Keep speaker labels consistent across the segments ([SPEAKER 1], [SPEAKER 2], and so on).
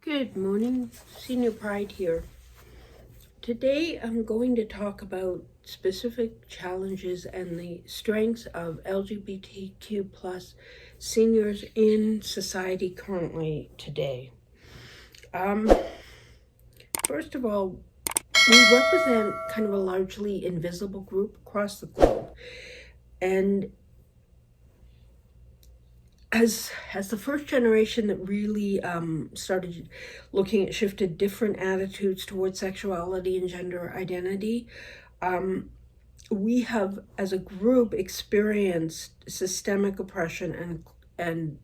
[SPEAKER 1] Good morning, Senior Pride here. Today I'm going to talk about specific challenges and the strengths of LGBTQ plus seniors in society currently today. First of all, we represent kind of a largely invisible group across the globe. And as the first generation that really started looking at shifted different attitudes towards sexuality and gender identity, we have as a group experienced systemic oppression and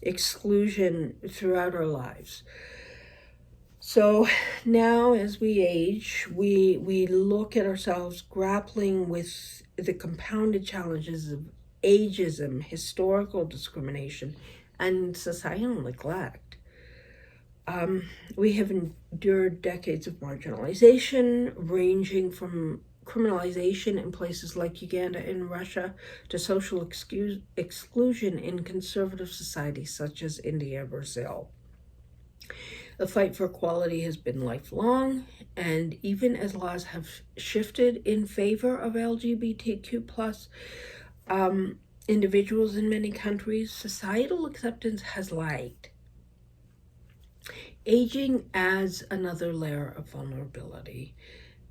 [SPEAKER 1] exclusion throughout our lives. So now as we age, we look at ourselves grappling with the compounded challenges of ageism, historical discrimination, and societal neglect. We have endured decades of marginalization, ranging from criminalization in places like Uganda and Russia to social exclusion in conservative societies such as India, Brazil. The fight for equality has been lifelong, and even as laws have shifted in favor of LGBTQ plus individuals in many countries, societal acceptance has lagged. Aging adds another layer of vulnerability,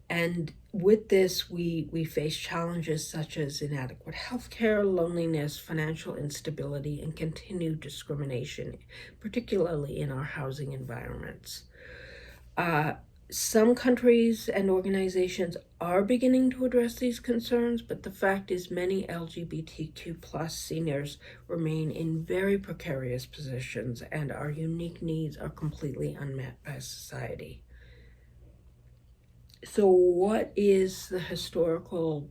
[SPEAKER 1] and with this we face challenges such as inadequate healthcare, loneliness, financial instability, and continued discrimination, particularly in our housing environments. Some countries and organizations are beginning to address these concerns, but the fact is many LGBTQ plus seniors remain in very precarious positions, and our unique needs are completely unmet by society. So what is the historical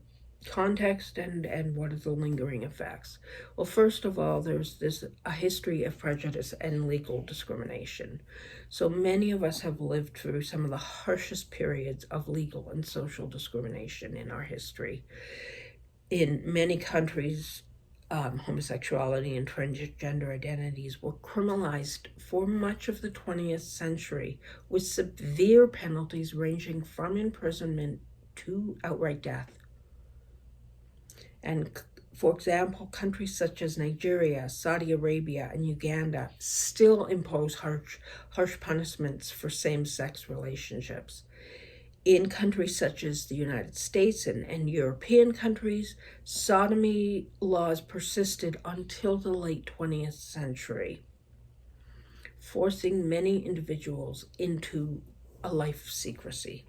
[SPEAKER 1] context and what are the lingering effects? Well, first of all, there's a history of prejudice and legal discrimination. So many of us have lived through some of the harshest periods of legal and social discrimination in our history. In many countries, homosexuality and transgender identities were criminalized for much of the 20th century, with severe penalties ranging from imprisonment to outright death. And for example, countries such as Nigeria, Saudi Arabia, and Uganda still impose harsh punishments for same-sex relationships. In countries such as the United States and European countries, sodomy laws persisted until the late 20th century, forcing many individuals into a life of secrecy.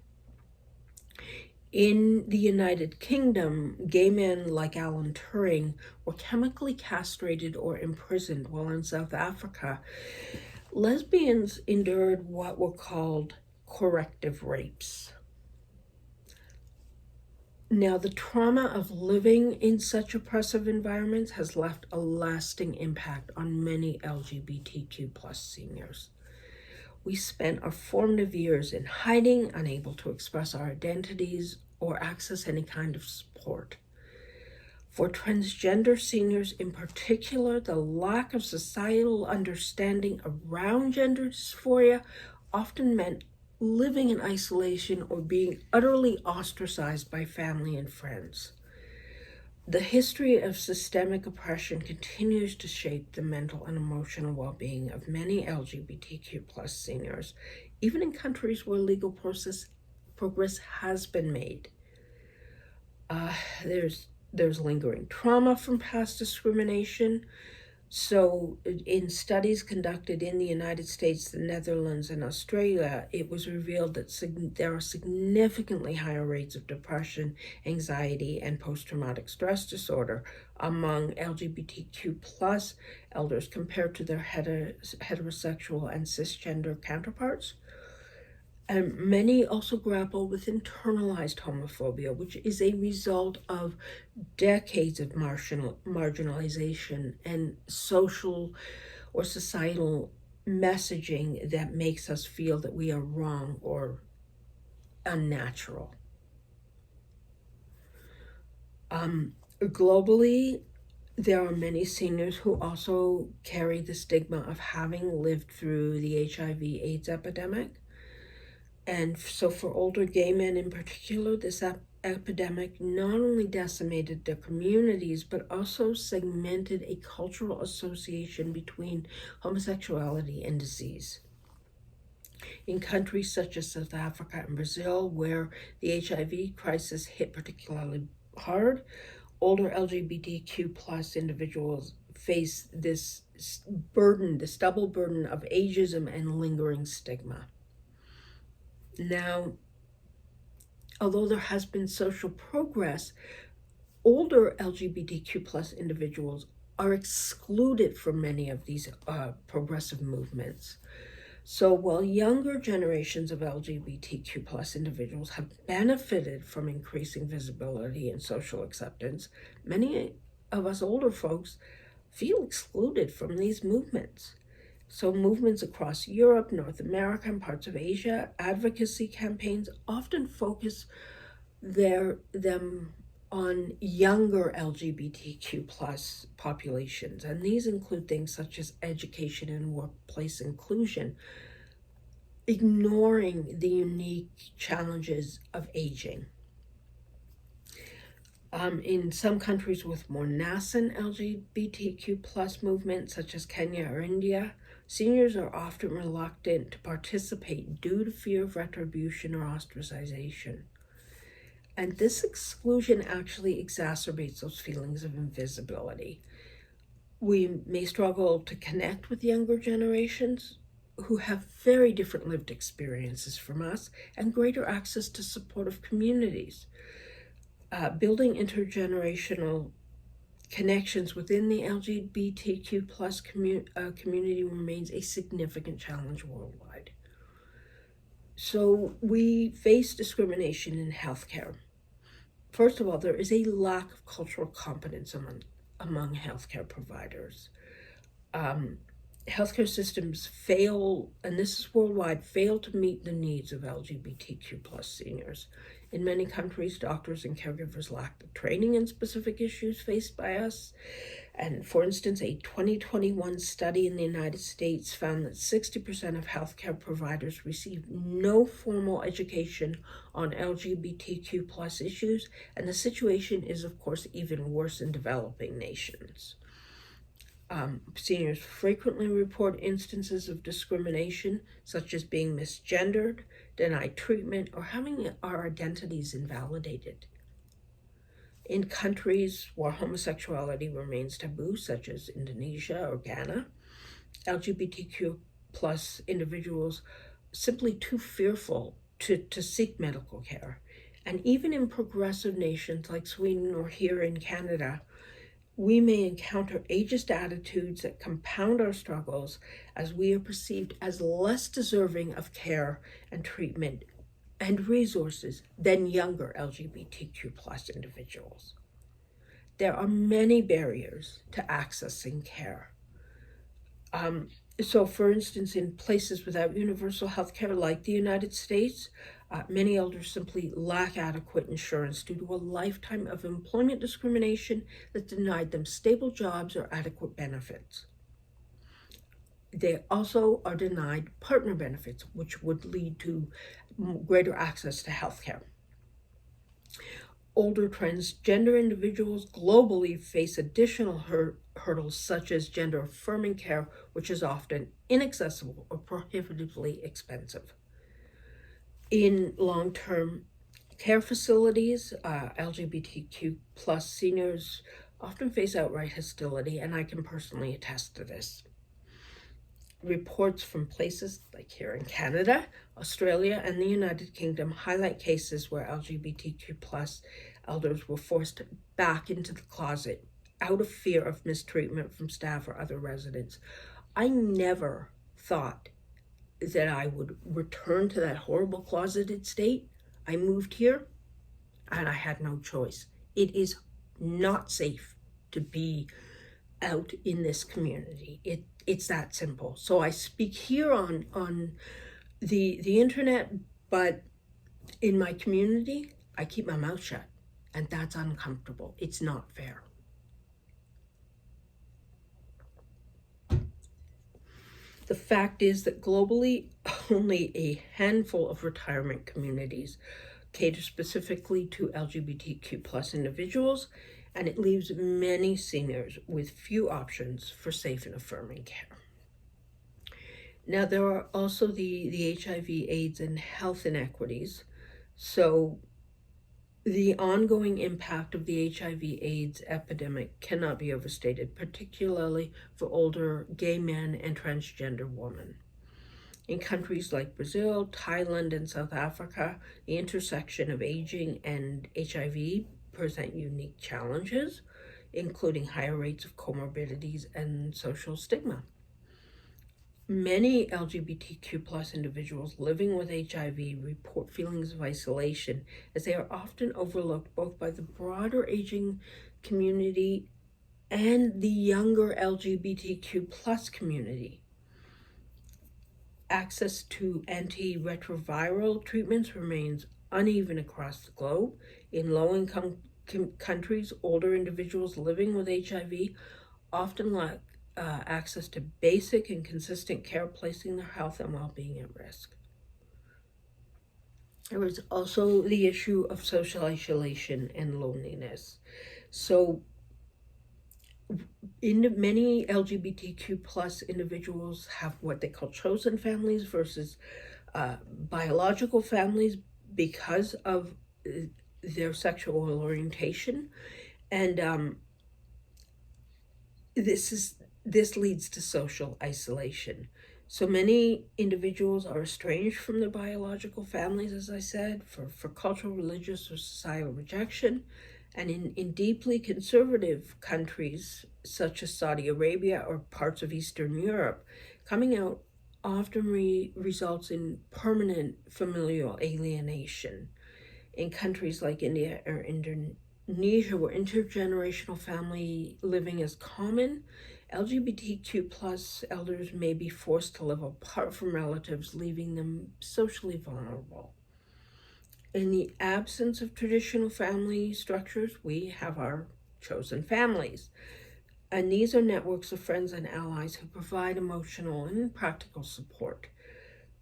[SPEAKER 1] In the United Kingdom, gay men like Alan Turing were chemically castrated or imprisoned, while in South Africa, lesbians endured what were called corrective rapes. Now, the trauma of living in such oppressive environments has left a lasting impact on many LGBTQ plus seniors. We spent our formative years in hiding, unable to express our identities or access any kind of support. For transgender seniors in particular, the lack of societal understanding around gender dysphoria often meant living in isolation or being utterly ostracized by family and friends. The history of systemic oppression continues to shape the mental and emotional well-being of many LGBTQ plus seniors, even in countries where legal progress has been made. There's lingering trauma from past discrimination. So in studies conducted in the United States, the Netherlands, and Australia, it was revealed that there are significantly higher rates of depression, anxiety, and post-traumatic stress disorder among LGBTQ plus elders compared to their heterosexual and cisgender counterparts. And many also grapple with internalized homophobia, which is a result of decades of marginalization and social or societal messaging that makes us feel that we are wrong or unnatural. Globally, There are many seniors who also carry the stigma of having lived through the HIV/AIDS epidemic. And so for older gay men in particular, this epidemic not only decimated their communities, but also segmented a cultural association between homosexuality and disease. In countries such as South Africa and Brazil, where the HIV crisis hit particularly hard, older LGBTQ plus individuals face this burden, this double burden of ageism and lingering stigma. Now, although there has been social progress, older LGBTQ plus individuals are excluded from many of these progressive movements. So while younger generations of LGBTQ plus individuals have benefited from increasing visibility and social acceptance, many of us older folks feel excluded from these movements. So movements across Europe, North America, and parts of Asia, advocacy campaigns often focus them on younger LGBTQ plus populations, and these include things such as education and workplace inclusion, ignoring the unique challenges of aging. In some countries with more nascent LGBTQ plus movements, such as Kenya or India, seniors are often reluctant to participate due to fear of retribution or ostracization. And this exclusion actually exacerbates those feelings of invisibility. We may struggle to connect with younger generations who have very different lived experiences from us and greater access to supportive communities. Building intergenerational connections within the LGBTQ plus community remains a significant challenge worldwide. So we face discrimination in healthcare. First of all, there is a lack of cultural competence among healthcare providers. Healthcare systems fail, and this is worldwide, fail to meet the needs of LGBTQ plus seniors. In many countries, doctors and caregivers lack the training in specific issues faced by us. And for instance, a 2021 study in the United States found that 60% of healthcare providers receive no formal education on LGBTQ plus issues, and the situation is, of course, even worse in developing nations. Seniors frequently report instances of discrimination, such as being misgendered, denied treatment, or having our identities invalidated. In countries where homosexuality remains taboo, such as Indonesia or Ghana, LGBTQ plus individuals simply too fearful to seek medical care. And even in progressive nations like Sweden or here in Canada, we may encounter ageist attitudes that compound our struggles as we are perceived as less deserving of care and treatment and resources than younger LGBTQ plus individuals. There are many barriers to accessing care. So for instance, in places without universal health care like the United States, many elders simply lack adequate insurance due to a lifetime of employment discrimination that denied them stable jobs or adequate benefits. They also are denied partner benefits, which would lead to greater access to health care. Older transgender individuals globally face additional hurdles such as gender-affirming care, which is often inaccessible or prohibitively expensive. In long-term care facilities, LGBTQ plus seniors often face outright hostility, and I can personally attest to this. Reports from places like here in Canada, Australia, and the United Kingdom highlight cases where LGBTQ plus elders were forced back into the closet out of fear of mistreatment from staff or other residents. I never thought that I would return to that horrible closeted state. I moved here and I had no choice. It is not safe to be out in this community. It's that simple. So I speak here on the internet, but in my community, I keep my mouth shut, and that's uncomfortable. It's not fair. The fact is that globally, only a handful of retirement communities cater specifically to LGBTQ plus individuals, and it leaves many seniors with few options for safe and affirming care. Now, there are also the HIV, AIDS, and health inequities. So, the ongoing impact of the HIV/AIDS epidemic cannot be overstated, particularly for older gay men and transgender women. In countries like Brazil, Thailand, and South Africa, the intersection of aging and HIV present unique challenges, including higher rates of comorbidities and social stigma. Many LGBTQ plus individuals living with HIV report feelings of isolation, as they are often overlooked both by the broader aging community and the younger LGBTQ plus community. Access to antiretroviral treatments remains uneven across the globe. In low-income countries, older individuals living with HIV often lack access to basic and consistent care, placing their health and well-being at risk. There is also the issue of social isolation and loneliness. So, many LGBTQ plus individuals have what they call chosen families versus biological families because of their sexual orientation, and this leads to social isolation. So many individuals are estranged from their biological families, as I said, for cultural, religious, or societal rejection. And in deeply conservative countries, such as Saudi Arabia or parts of Eastern Europe, coming out often results in permanent familial alienation. In countries like India or Indonesia, where intergenerational family living is common, LGBTQ plus elders may be forced to live apart from relatives, leaving them socially vulnerable. In the absence of traditional family structures, we have our chosen families. And these are networks of friends and allies who provide emotional and practical support.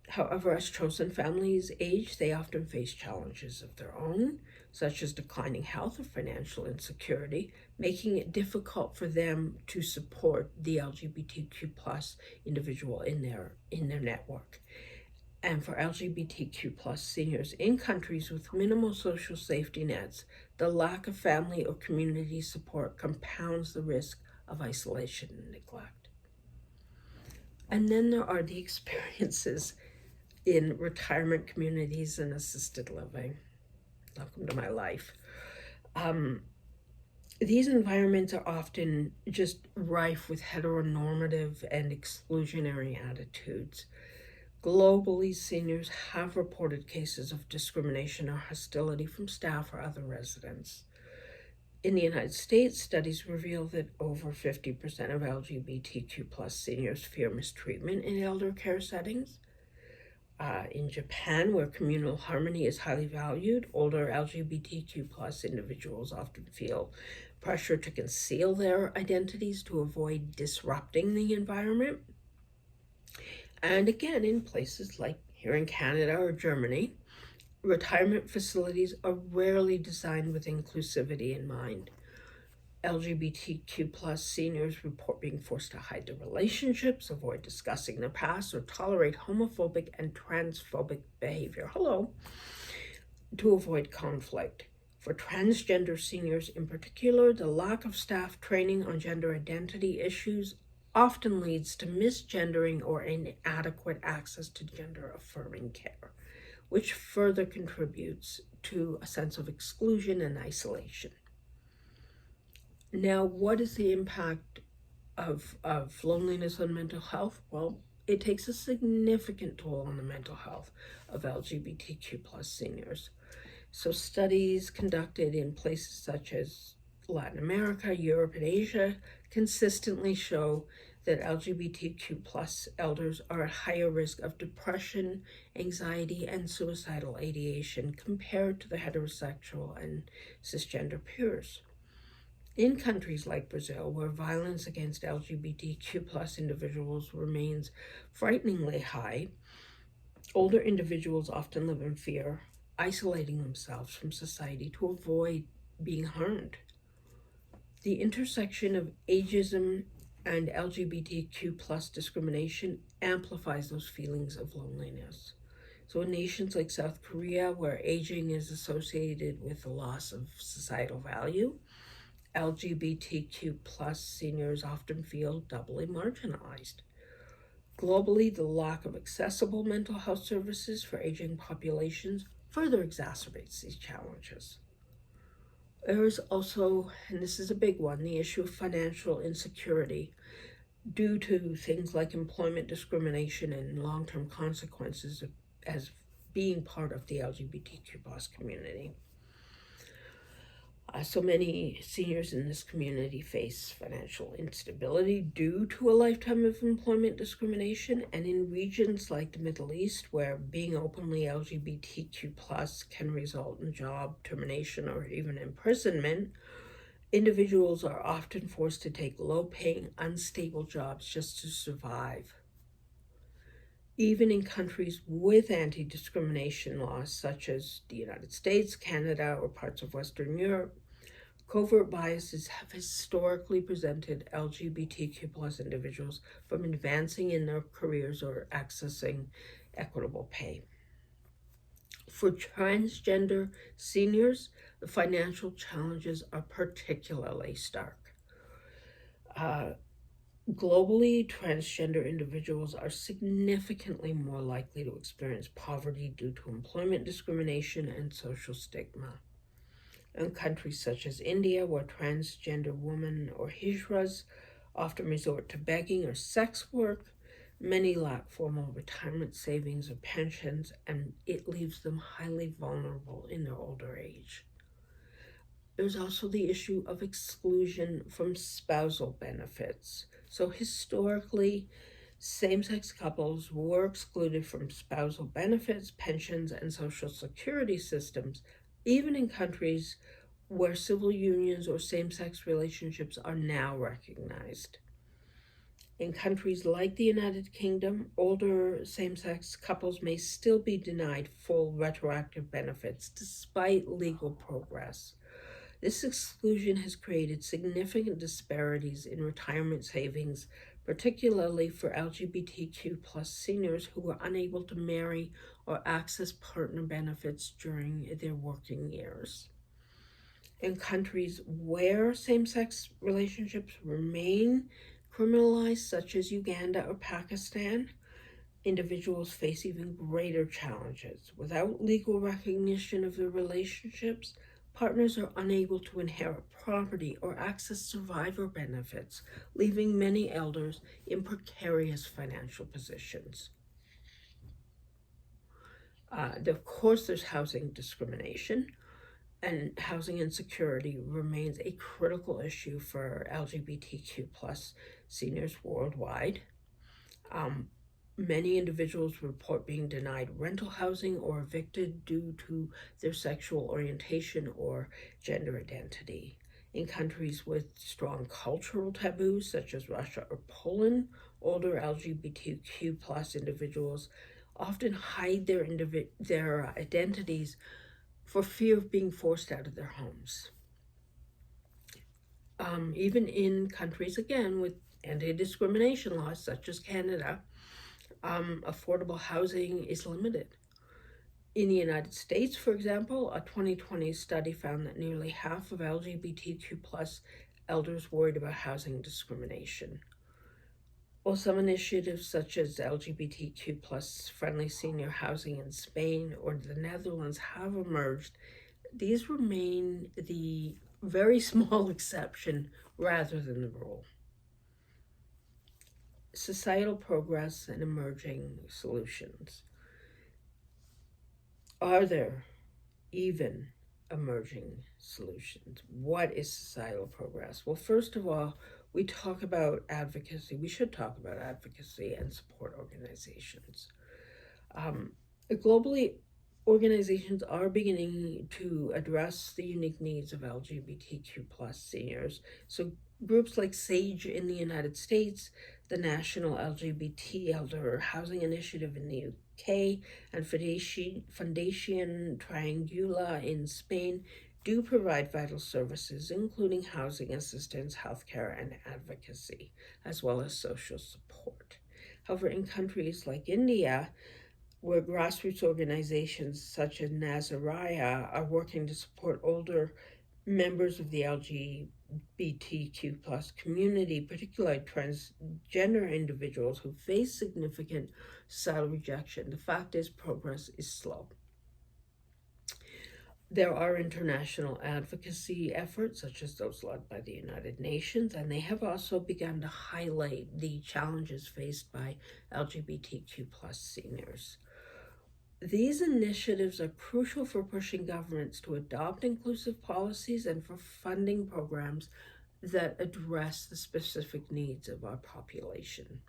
[SPEAKER 1] However, as chosen families age, they often face challenges of their own, such as declining health or financial insecurity, making it difficult for them to support the LGBTQ plus individual in their network. And for LGBTQ plus seniors in countries with minimal social safety nets, the lack of family or community support compounds the risk of isolation and neglect. And then there are the experiences in retirement communities and assisted living. Welcome to my life. These environments are often just rife with heteronormative and exclusionary attitudes. Globally, seniors have reported cases of discrimination or hostility from staff or other residents. In the United States, studies reveal that over 50% of LGBTQ plus seniors fear mistreatment in elder care settings. In Japan, where communal harmony is highly valued, older LGBTQ plus individuals often feel pressure to conceal their identities to avoid disrupting the environment. And again, in places like here in Canada or Germany, retirement facilities are rarely designed with inclusivity in mind. LGBTQ plus seniors report being forced to hide their relationships, avoid discussing their past, or tolerate homophobic and transphobic behavior. To avoid conflict. For transgender seniors in particular, the lack of staff training on gender identity issues often leads to misgendering or inadequate access to gender-affirming care, which further contributes to a sense of exclusion and isolation. Now, what is the impact of loneliness on mental health? Well, it takes a significant toll on the mental health of LGBTQ plus seniors. So studies conducted in places such as Latin America, Europe, and Asia consistently show that LGBTQ plus elders are at higher risk of depression, anxiety, and suicidal ideation compared to the heterosexual and cisgender peers. In countries like Brazil, where violence against LGBTQ plus individuals remains frighteningly high, older individuals often live in fear, isolating themselves from society to avoid being harmed. The intersection of ageism and LGBTQ plus discrimination amplifies those feelings of loneliness. So, in nations like South Korea, where aging is associated with the loss of societal value, LGBTQ plus seniors often feel doubly marginalized. Globally, the lack of accessible mental health services for aging populations further exacerbates these challenges. There is also, and this is a big one, the issue of financial insecurity due to things like employment discrimination and long term consequences as being part of the LGBTQ plus community. So many seniors in this community face financial instability due to a lifetime of employment discrimination, and in regions like the Middle East, where being openly LGBTQ plus can result in job termination or even imprisonment, individuals are often forced to take low-paying, unstable jobs just to survive. Even in countries with anti-discrimination laws, such as the United States, Canada, or parts of Western Europe, covert biases have historically prevented LGBTQ plus individuals from advancing in their careers or accessing equitable pay. For transgender seniors, the financial challenges are particularly stark. Globally, transgender individuals are significantly more likely to experience poverty due to employment discrimination and social stigma. In countries such as India, where transgender women or hijras often resort to begging or sex work, many lack formal retirement savings or pensions, and it leaves them highly vulnerable in their older age. There's also the issue of exclusion from spousal benefits. So historically, same-sex couples were excluded from spousal benefits, pensions, and social security systems, even in countries where civil unions or same-sex relationships are now recognized. In countries like the United Kingdom, older same-sex couples may still be denied full retroactive benefits despite legal progress. This exclusion has created significant disparities in retirement savings, particularly for LGBTQ plus seniors who are unable to marry or access partner benefits during their working years. In countries where same-sex relationships remain criminalized, such as Uganda or Pakistan, individuals face even greater challenges. Without legal recognition of their relationships, partners are unable to inherit property or access survivor benefits, leaving many elders in precarious financial positions. Of course, there's housing discrimination, and housing insecurity remains a critical issue for LGBTQ plus seniors worldwide. Many individuals report being denied rental housing or evicted due to their sexual orientation or gender identity. In countries with strong cultural taboos, such as Russia or Poland, older LGBTQ plus individuals often hide their identities for fear of being forced out of their homes. Even in countries, again, with anti-discrimination laws, such as Canada, affordable housing is limited. In the United States, for example, a 2020 study found that nearly half of LGBTQ plus elders worried about housing discrimination. While some initiatives such as LGBTQ plus friendly senior housing in Spain or the Netherlands have emerged, these remain the very small exception rather than the rule. Societal progress and emerging solutions. Are there even emerging solutions? What is societal progress? Well, first of all, we talk about advocacy. We should talk about advocacy and support organizations. Globally, organizations are beginning to address the unique needs of LGBTQ plus seniors. So groups like SAGE in the United States, the National LGBT Elder Housing Initiative in the UK, and Fundación Triangula in Spain do provide vital services, including housing assistance, healthcare, and advocacy, as well as social support. However, in countries like India, where grassroots organizations such as Nazariah are working to support older members of the LGBTQ plus community, particularly transgender individuals who face significant societal rejection, the fact is progress is slow. There are international advocacy efforts, such as those led by the United Nations, and they have also begun to highlight the challenges faced by LGBTQ plus seniors. These initiatives are crucial for pushing governments to adopt inclusive policies and for funding programs that address the specific needs of our population.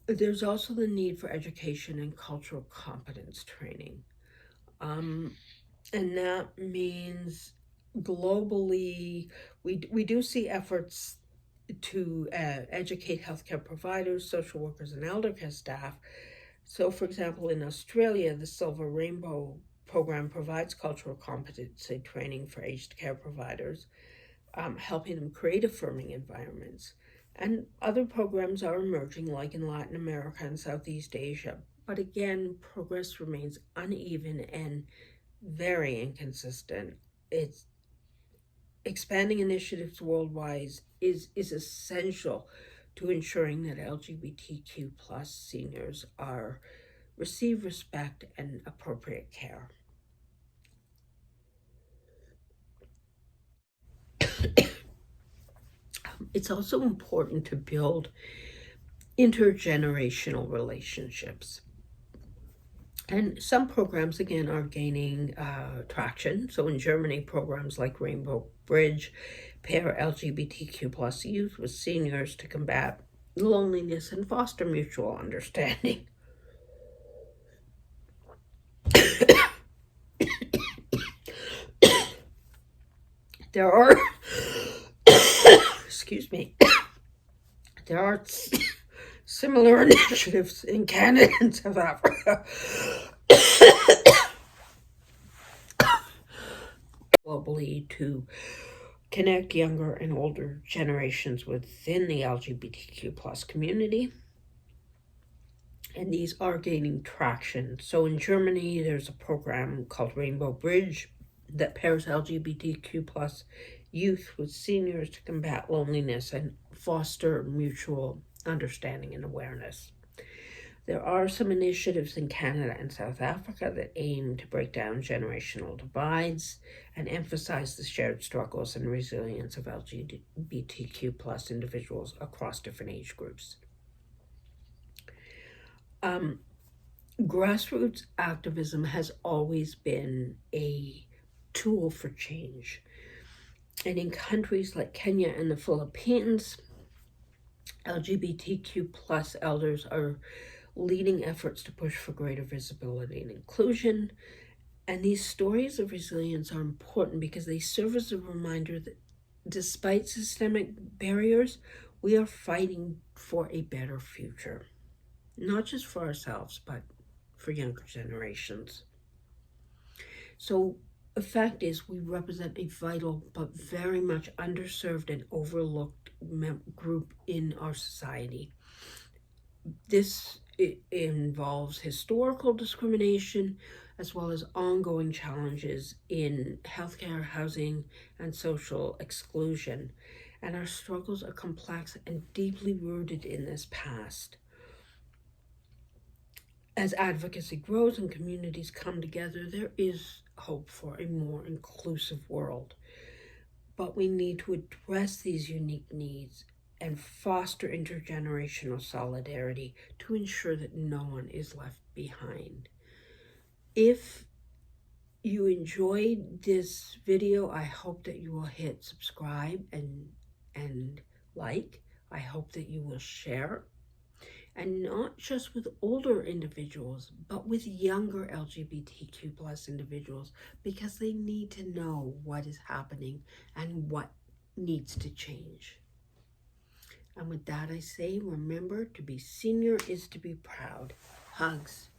[SPEAKER 1] There's also the need for education and cultural competence training. And that means globally, we do see efforts to educate healthcare providers, social workers, and elder care staff. So, for example, in Australia, the Silver Rainbow program provides cultural competency training for aged care providers, helping them create affirming environments. And other programs are emerging, like in Latin America and Southeast Asia. But again, progress remains uneven and very inconsistent. It's expanding initiatives worldwide is essential to ensuring that LGBTQ plus seniors receive respect and appropriate care. It's also important to build intergenerational relationships. And some programs, again, are gaining traction. So in Germany, programs like Rainbow Bridge pair LGBTQ plus youth with seniors to combat loneliness and foster mutual understanding. There are, excuse me, there are similar initiatives in Canada and South Africa globally to connect younger and older generations within the LGBTQ plus community. And these are gaining traction. So in Germany, there's a program called Rainbow Bridge that pairs LGBTQ plus youth with seniors to combat loneliness and foster mutual understanding and awareness. There are some initiatives in Canada and South Africa that aim to break down generational divides and emphasize the shared struggles and resilience of LGBTQ plus individuals across different age groups. Grassroots activism has always been a tool for change. And in countries like Kenya and the Philippines, LGBTQ plus elders are leading efforts to push for greater visibility and inclusion. And these stories of resilience are important because they serve as a reminder that despite systemic barriers, we are fighting for a better future, not just for ourselves, but for younger generations. So the fact is, we represent a vital but very much underserved and overlooked group in our society. This involves historical discrimination as well as ongoing challenges in healthcare, housing, and social exclusion. And our struggles are complex and deeply rooted in this past. As advocacy grows and communities come together, there is hope for a more inclusive world. But we need to address these unique needs and foster intergenerational solidarity to ensure that no one is left behind. If you enjoyed this video, I hope that you will hit subscribe and like. I hope that you will share. and not just with older individuals, but with younger LGBTQ plus individuals, because they need to know what is happening and what needs to change. And with that, I say, remember, to be senior is to be proud. Hugs.